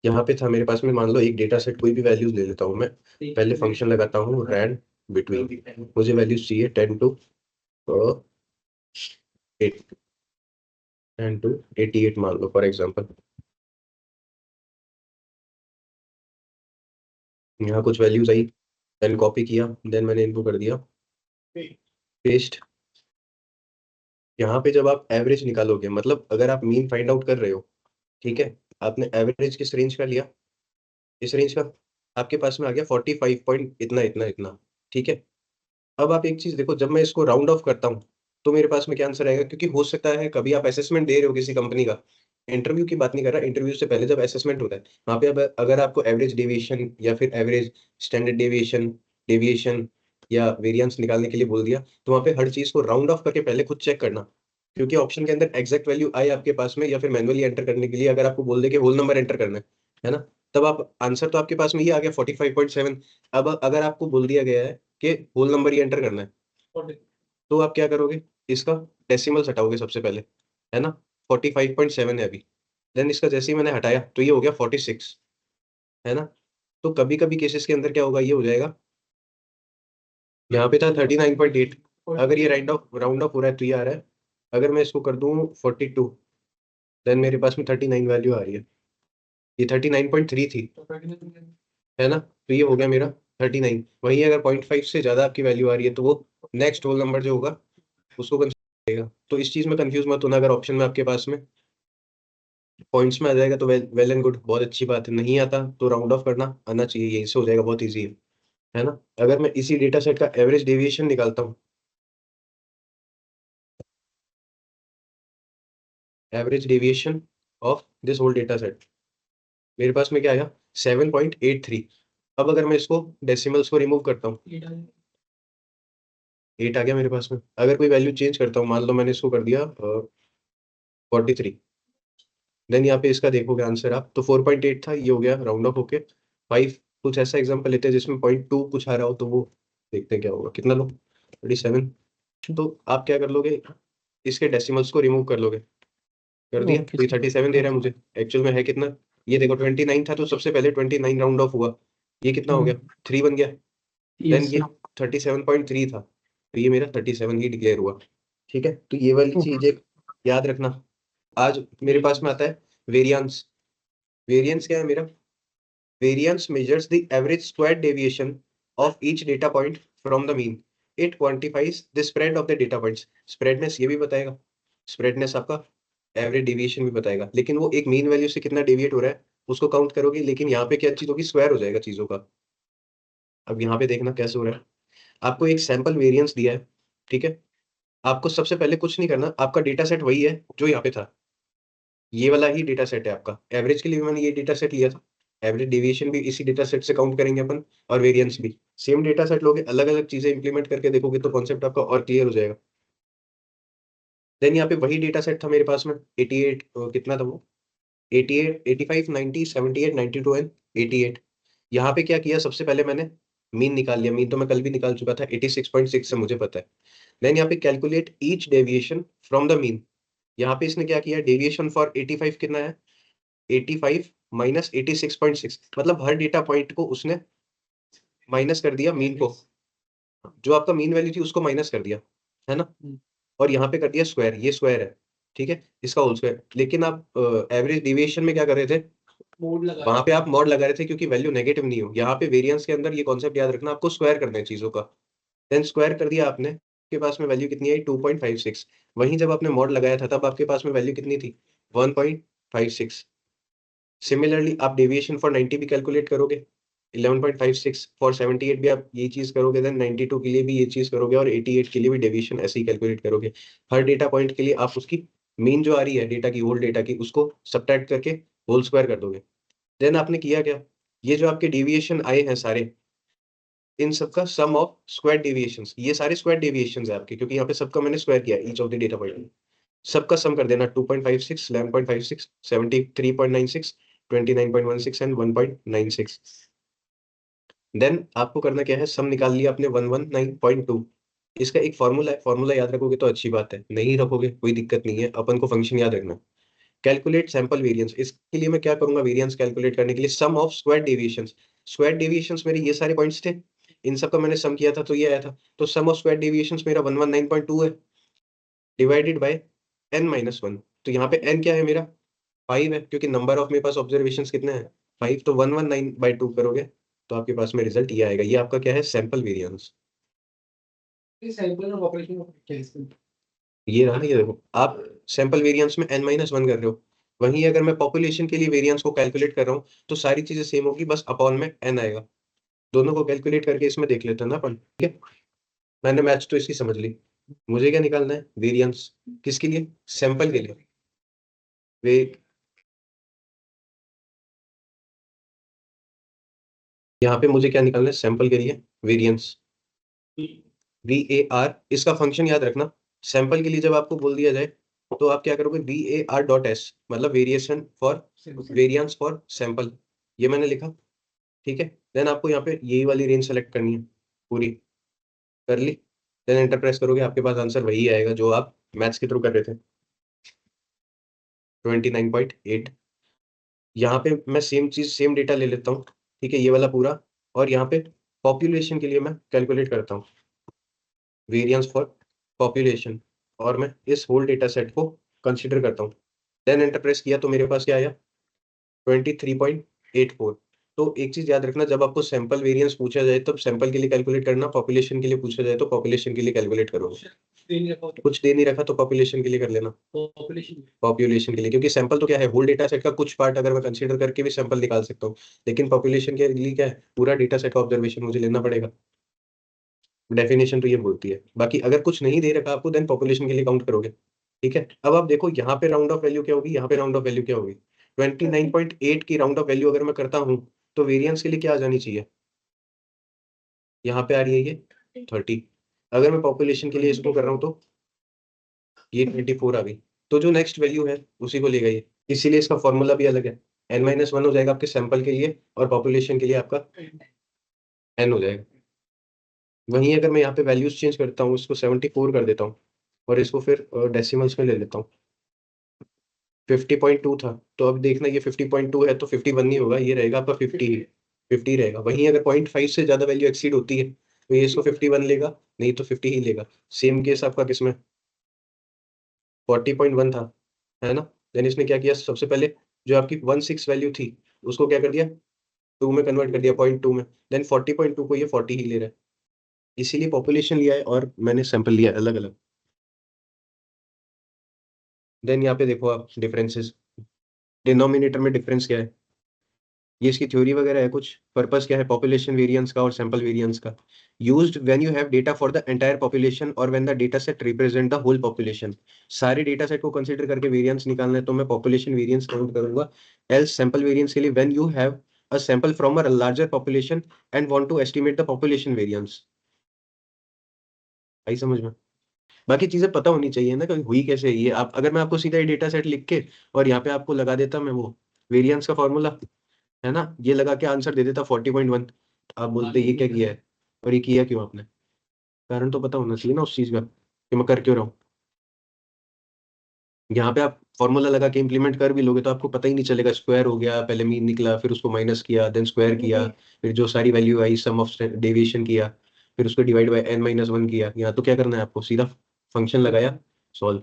यहाँ पे था मेरे पास में, मान लो एक डेटा सेट कोई भी वैल्यूज ले लेता हूँ मैं। पहले फंक्शन लगाता हूँ रैंड बिटवीन, मुझे वैल्यूज चाहिए 10 to 8, 10 to 88 मान लो फॉर एग्जांपल। यहाँ कुछ वैल्यूज आई, देन कॉपी किया, देन मैंने इनको कर दिया पेस्ट। यहाँ पे जब आप एवरेज निकालोगे, मतलब अगर आप मीन फाइंड आउट कर रहे हो, ठीक है, आपने एवरेज किस रेंज का लिया, इस रेंज का, आपके पास में आ गया 45 पॉइंट इतना इतना इतना, ठीक है। अब आप एक चीज देखो, जब मैं इसको राउंड ऑफ करता हूँ तो मेरे पास में क्या आंसर आएगा, क्योंकि हो सकता है कभी आप असेसमेंट दे रहे हो किसी कंपनी का, इंटरव्यू की बात नहीं कर रहा, इंटरव्यू से पहले जब असेसमेंट होता है, वहां पे अब अगर आपको एवरेज डेविएशन या फिर एवरेज स्टैंडर्ड डेविएशन, डेविएशन या वेरिएंस निकालने के लिए बोल दिया, तो वहां पे हर चीज को राउंड ऑफ करके पहले खुद चेक करना, क्योंकि ऑप्शन के अंदर एग्जैक्ट वैल्यू आए आपके पास में, या फिर मैनुअली एंटर करने के लिए अगर आपको बोल दे कि होल नंबर एंटर करना है ना, तब आप आंसर तो आपके पास में ये आ गया 45.7। अब अगर आपको बोल दिया गया है कि होल नंबर ही एंटर करना है, तो आप क्या करोगे, इसका डेसिमल्स हटाओगे सबसे पहले, है ना। 45.7 है अभी, देन इसका जैसे ही मैंने हटाया तो ये हो गया 46, है ना। तो कभी कभी केसेस के अंदर क्या होगा, ये हो जाएगा, यहाँ पे था 39.8, अगर ये राउंड ऑफ हो रहा है तो ये आ रहा है, अगर मैं इसको कर दूं 42, देन मेरे पास में 39 वैल्यू आ रही है, ये 39.3 थी, है ना, तो ये हो गया मेरा 39। वहीं अगर 0.5 से ज्यादा आपकी वैल्यू आ रही है तो वो नेक्स्ट होल नंबर जो होगा उसको कंसीडर करेगा। तो इस चीज में कंफ्यूज मत होना, अगर ऑप्शन में आपके पास में पॉइंट्स में आ जाएगा तो वेल एंड गुड, बहुत अच्छी बात है, नहीं आता तो राउंड ऑफ करना आना चाहिए, यहीं से हो जाएगा, बहुत ईजी है ना। अगर मैं इसी डेटा सेट का एवरेज डेविएशन निकालता हूँ, average deviation of this whole data set, मेरे पास में क्या आया 7.83। अब अगर मैं इसको डेसिमल्स को रिमूव करता हूँ, 8 आ गया मेरे पास में। अगर कोई वैल्यू चेंज करता हूँ, मान लो मैंने इसको कर दिया 43, देन यहाँ पे इसका देखोगे आंसर आप, तो 4.8 था, ये हो गया राउंड ऑफ होके 5। कुछ ऐसा एग्जांपल लेते हैं जिसमें 0.2 कुछ आ रहा हो, तो वो देखते हैं क्या होगा, कितना लो 37। तो आप क्या कर लोगे, इसके डेसिमल्स को रिमूव कर लोगे, कर दिया ओके तो ये सर। 37 दे रहा है मुझे, एक्चुअल में है कितना, ये देखो 29 था तो सबसे पहले 29 राउंड ऑफ हुआ, ये कितना हो गया 3 बन गया, देन यस ये सर। 37.3 था, तो ये मेरा 37 ही डिक्लेयर हुआ, ठीक है। तो ये वाली चीज एक याद रखना। आज मेरे पास में आता है वेरियांस। वेरिएंस क्या है मेरा, variance measures the average squared deviation of each data point from the mean. It quantifies the spread of the data points. Spreadness ये भी बताएगा, spreadness आपका एवरेज डेविएशन भी बताएगा, लेकिन वो एक मीन वैल्यू से कितना डेविएट हो रहा है उसको काउंट करोगे, लेकिन यहाँ पे क्या चीज होगी, स्क्वायर हो जाएगा चीजों का। अब यहाँ पे देखना कैसे हो रहा है, आपको एक सैंपल वेरिएंस दिया है, ठीक है, आपको सबसे पहले कुछ नहीं करना, आपका डेटा सेट वही है जो यहाँ पे था, ये वाला ही डेटा सेट है आपका, एवरेज के लिए भी मैंने ये डेटा सेट लिया था, एवरेज डेविएशन भी इसी डेटा सेट से काउंट करेंगे अपन, और वेरिएंस भी सेम डेटा सेट लोगे, अलग अलग चीजें इंप्लीमेंट करके देखोगे तो कॉन्सेप्ट आपका और क्लियर हो जाएगा। देन यहाँ पे वही डेटा सेट था मेरे पास में 88, कितना था वो, 88, 85, 90, 78, 92 एंड 88। यहाँ पे क्या किया, सबसे पहले मैंने मीन निकाल लिया, मीन तो मैं कल भी निकाल चुका था 86.6 से, मुझे पता है। देन यहाँ पे calculate each deviation from the mean, यहाँ पे इसने क्या किया, डेविएशन फॉर 85 कितना है, 85 माइनस 86.6, मतलब हर डेटा पॉइंट को उसने माइनस कर दिया, मीन को, जो आपका मीन वैल्यू थी उसको माइनस कर दिया, है ना, और यहाँ पे कर दिया स्क्वायर, ये स्क्वायर है, ठीक है, इसका होल स्क्वायर। लेकिन आप एवरेज डिविएशन में क्या कर रहे थे, वहां पे आप मॉड लगा रहे थे क्योंकि वैल्यू नेगेटिव नहीं हो, यहाँ पे वेरिएंस के अंदर ये कॉन्सेप्ट याद रखना, आपको स्क्वायर करना है चीजों का। देन स्क्वायर कर दिया आपने, आपके पास में वैल्यू कितनी आई 2.56, वहीं जब आपने मॉड लगाया था तब आपके पास में वैल्यू कितनी थी 1.56। सिमिलरली आप डेविएशन फॉर 90 भी कैलकुलेट करोगे, 11.56 फॉर 78 भी आप ये चीज करोगे, देन 92 के लिए भी ये चीज करोगे, और 88 के लिए भी डेविएशन ऐसे ही कैलकुलेट करोगे। हर डेटा पॉइंट के लिए आप उसकी मीन जो आ रही है डेटा की, होल डेटा की, उसको सब्ट्रैक्ट करके होल स्क्वायर कर दोगे। देन आपने किया क्या, ये जो आपके डेविएशन आए हैं सारे, इन सबका सम ऑफ स्क्वायर डेविएशंस, ये सारे स्क्वायर डेविएशंस है आपके, क्योंकि यहाँ पे सबका मैंने स्क्वायर किया each of the data point, सबका सम कर देना 2.56, 11.56, 73.96, 29.16 एंड 1.96। देन आपको करना क्या है, सम निकाल लिया आपने 119.2। इसका एक फॉर्मूला है, फॉर्मूला याद रखोगे तो अच्छी बात है, नहीं रखोगे कोई दिक्कत नहीं है, अपन को फंक्शन याद रखना। कैलकुलेट सैंपल वेरिएंस, इसके लिए मैं क्या करूंगा, वेरिएंस कैलकुलेट करने के लिए sum of square deviations. Square deviations मेरे ये सारे पॉइंट्स थे, इन सब का मैंने सम किया था तो ये आया था। तो सम ऑफ स्क्वायर डेविएशंस मेरा 119.2 है, डिवाइडेड बाय n-1। तो यहाँ पे n क्या है मेरा 5 है, क्योंकि नंबर ऑफ मेरे पास ऑब्जर्वेशंस कितने हैं 5, तो 119/2 करोगे तो आपके पास में रिजल्ट ये आएगा। ये आपका क्या है, सैंपल वेरिएंस। ये रहा, ये देखो आप सैंपल वेरिएंस में n-1 कर रहे हो, वहीं अगर मैं पॉपुलेशन के लिए वेरिएंस को कैलकुलेट कर रहा हूँ तो सारी चीजें सेम होगी, बस अपॉन में n आएगा। दोनों को कैलकुलेट करके इसमें देख लेते हैं ना अपन, ठीक है। मैंने मैच तो इसकी समझ ली, मुझे क्या निकालना है, वेरिएंस किसके लिए, सैंपल के लिए। वे यहाँ पे मुझे क्या निकालना है, सैंपल के लिए वेरिएंस, VAR। इसका फंक्शन याद रखना, सैंपल के लिए जब आपको बोल दिया जाए तो आप क्या करोगे, VAR.S, मतलब variation for variance for sample, ये मैंने लिखा, ठीक है। देन आपको यहाँ पे यही वाली रेंज सेलेक्ट करनी है, पूरी कर ली, देन एंटर प्रेस करोगे, आपके पास आंसर वही आएगा जो आप मैथ्स के थ्रू कर रहे थे, 29.8। यहाँ पे मैं सेम चीज सेम डेटा ले लेता हूँ, ठीक है, ये वाला पूरा, और यहाँ पे पॉपुलेशन के लिए मैं कैलकुलेट करता हूँ वेरिएंस फॉर पॉपुलेशन, और मैं इस होल डेटा सेट को कंसीडर करता हूँ। देन एंटर प्रेस किया तो मेरे पास क्या आया, 23.84। तो एक चीज याद रखना, जब आपको सैंपल वेरिएंस पूछा जाए तब सैंपल के लिए कैलकुलेट करना, पॉपुलेशन के लिए पूछा जाए तो पॉपुलेशन के लिए कैलकुलेट करोगे। कुछ दे नहीं रखा तो पॉपुलेशन के लिए कर लेना, पॉपुलेशन के लिए, क्योंकि सैंपल तो क्या है, होल डेटा सेट का कुछ पार्ट अगर मैं कंसीडर करके भी सैंपल निकाल सकता हूँ, लेकिन पॉपुलेशन के लिए क्या है, पूरा डेटा सेट का ऑब्जर्वेशन मुझे लेना पड़ेगा। डेफिनेशन तो ये बोलती है, बाकी अगर कुछ नहीं दे रखा आपको देन पॉपुलेशन के लिए काउंट करोगे, ठीक है। अब आप देखो यहाँ पे राउंड ऑफ वैल्यू क्या होगी, यहाँ पे राउंड ऑफ वैल्यू क्या होगी, 29.8 की राउंड ऑफ वैल्यू अगर मैं करता हूँ तो वेरिएंस के लिए क्या आ जानी चाहिए, यहाँ पे आ रही है ये 30। अगर मैं पॉपुलेशन के लिए इसको कर रहा हूँ तो ये 24 आ गई, तो जो नेक्स्ट वैल्यू है उसी को लेगा ये, इसीलिए इसका फॉर्मूला भी अलग है। n-1 हो जाएगा आपके सैंपल के लिए, और पॉपुलेशन के लिए आपका n हो जाएगा। वहीं अगर मैं यहाँ पे वैल्यूज चेंज करता हूँ, इसको 74 कर देता हूँ और इसको फिर डेसिमल्स में ले लेता हूँ, 50.2 था, तो अब देखना ये 50.2 है तो 51 नहीं होगा, ये रहेगा आपका 50 रहेगा। वहीं अगर 0.5 से ज्यादा वैल्यू एक्सीड होती है तो ये इसको 51 लेगा, नहीं तो 50 ही लेगा। सेम केस आपका किसमें 40.1 था, है ना। देन इसने क्या किया, सबसे पहले जो आपकी 16 वैल्यू थी उसको क्या कर दिया, 2 में कन्वर्ट कर दिया, 0.2 में, देन 40.2 को ये 40 ही ले रहा है, इसीलिए पॉपुलेशन लिया है और मैंने सैंपल लिया है अलग अलग। देन यहाँ पे देखो आप डिफरेंसेस, डिनोमिनेटर में डिफरेंस क्या है, ये इसकी थ्योरी वगैरह है, कुछ पर्पस क्या है पॉपुलेशन वेरिएंस का और सैंपल वेरिएंस का। Used when you have data for the entire population और when the data set represent the whole population. सारे डेटा सेट को कंसीडर करके वेरिएंस निकालना है तो मैं पॉपुलेशन वेरिएंस काउंट करूंगा। एल्स सैंपल वेरिएंस के लिए when you have a sample from a larger population and want to estimate the population variance. I समझ में। बाकी चीजें पता होनी चाहिए ना कि हुई कैसे है ये। आप अगर मैं आपको सीधा ही डेटा सेट लिख के और यहाँ पे आपको लगा देता मैं वो वेरिएंस का फॉर्मूला, है ना, ये लगा के आंसर दे देता 40.1, आप बोलते ये क्या किया है और ये किया क्यों आपने, कारण तो पता होना चाहिए ना उस चीज का कि मैं कर क्यों रहा हूँ। यहाँ पे आप फॉर्मूला लगा के इम्प्लीमेंट कर भी लोगे तो आपको पता ही नहीं चलेगा, स्क्वायर हो गया, पहले मीन निकला, फिर उसको माइनस किया, देन स्क्वायर किया, फिर जो सारी वैल्यू आई सम ऑफ डेविएशन किया, फिर उसको डिवाइड बाय n-1 किया। यहाँ तो क्या करना है आपको, सीधा फंक्शन लगाया, सॉल्व।